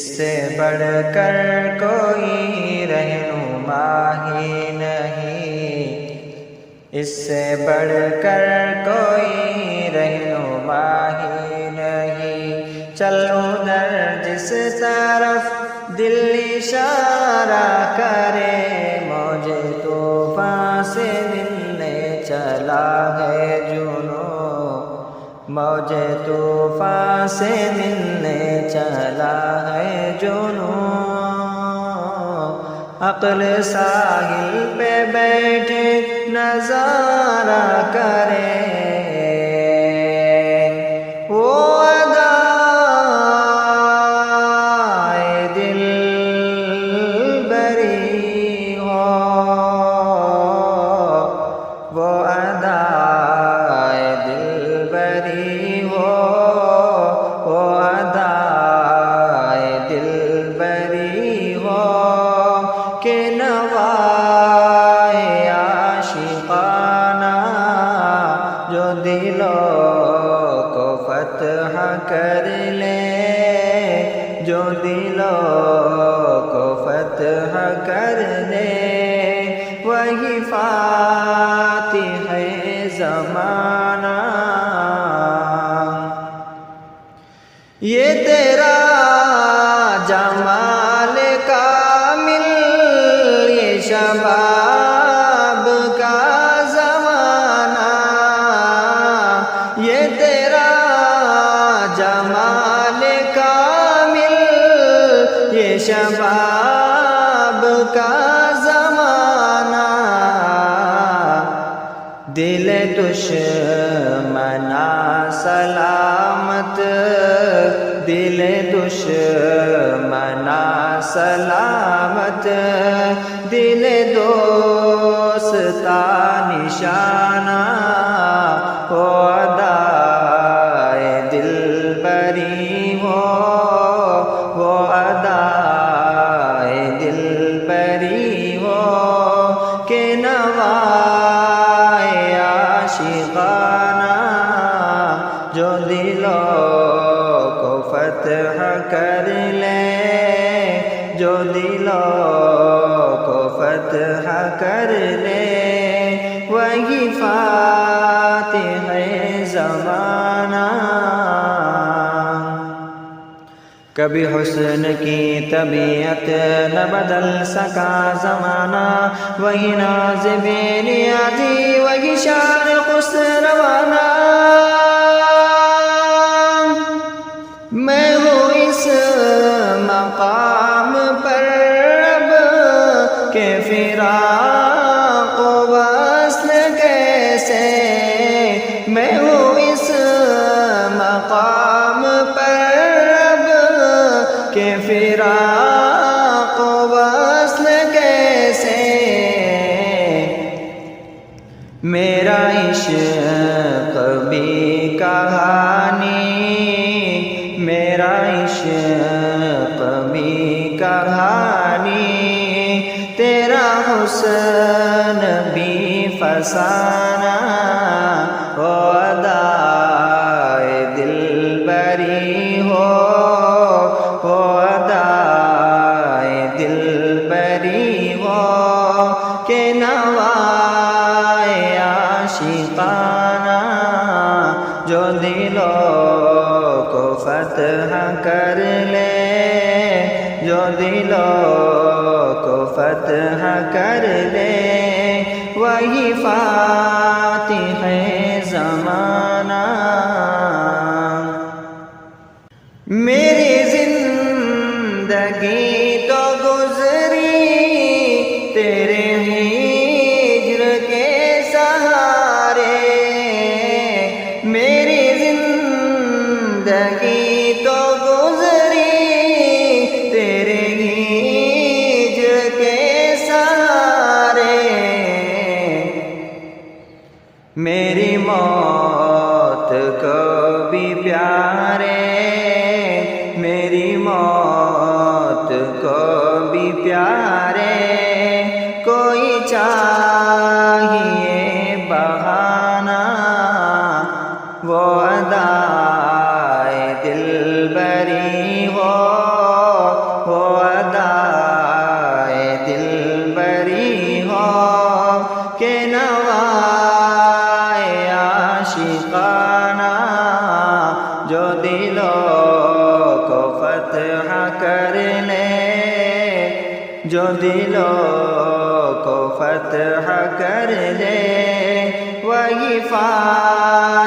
سے بڑھ کر کوئی رہنما ہی نہیں، اس سے بڑھ کر کوئی رہنما ہی نہیں۔ چلو ادھر جس طرف دل اشارہ کرے، موجے طوفان سے ملنے چلا ہے جنوں، موجے طوفان سے ملنے چلا ہے جنوں۔ عقل ساحل پہ بیٹھے نظارہ کرے، وہ ادائے دل بری ہو، وہ ادائے دل بری ہو، وہ ادائے دل بری ہو، کہ نوائے عاشقانہ جو دلوں کو فتح کر لے، جو دلوں کو فتح کر لے، وہی فاتح زمانہ۔ یہ تیرا جمال کامل، یہ شباب کا زمانہ، یہ تیرا جمال کامل، یہ شباب کا زمانہ۔ دل دشمنا سلامت، دل دشمنا سلامت، دل دوستا نشانہ، وہ ادائے دل بری ہو، وہ ادائے دل بری ہو، کہ نوائے عاشقانہ جو دلوں کو فتح کر لے، جو دلوں کو فتح کر لے، وہی فاتح زمانہ۔ کبھی حسن کی طبیعت نہ بدل سکا زمانہ، وہی ناز بے نیازی، وہی شان خسروانہ۔ میں ہوں اس مقام پر اب کہ فراق و وصل کیسے، میں ہوں اس مقام پر اب کہ فراق و وصل کیسے، میرا عشق بھی کہانی، میرا عشق بھی کہانی، تیرا حسن بھی فسانہ، وہ ادائے دل بری ہو، وہ ادائے دل بری ہو، کہ نوائے عاشقانہ جو دلوں کو فتح کر لے، جو دلوں کو فتح کر لے، وہی فاتح زمانہ۔ میری زندگی تو گزری تیرے ہجر کے سہارے، میری زندگی تو گزری تیرے ہجر کے سہارے، میری موت کو بھی پیارے، میری موت کو بھی پیارے، کوئی چاہیے بہانہ، وہ ادائے دل بری ہو، جو دلوں کو فتح کر لے، جو دلوں کو فتح کر لے، وہی فاتح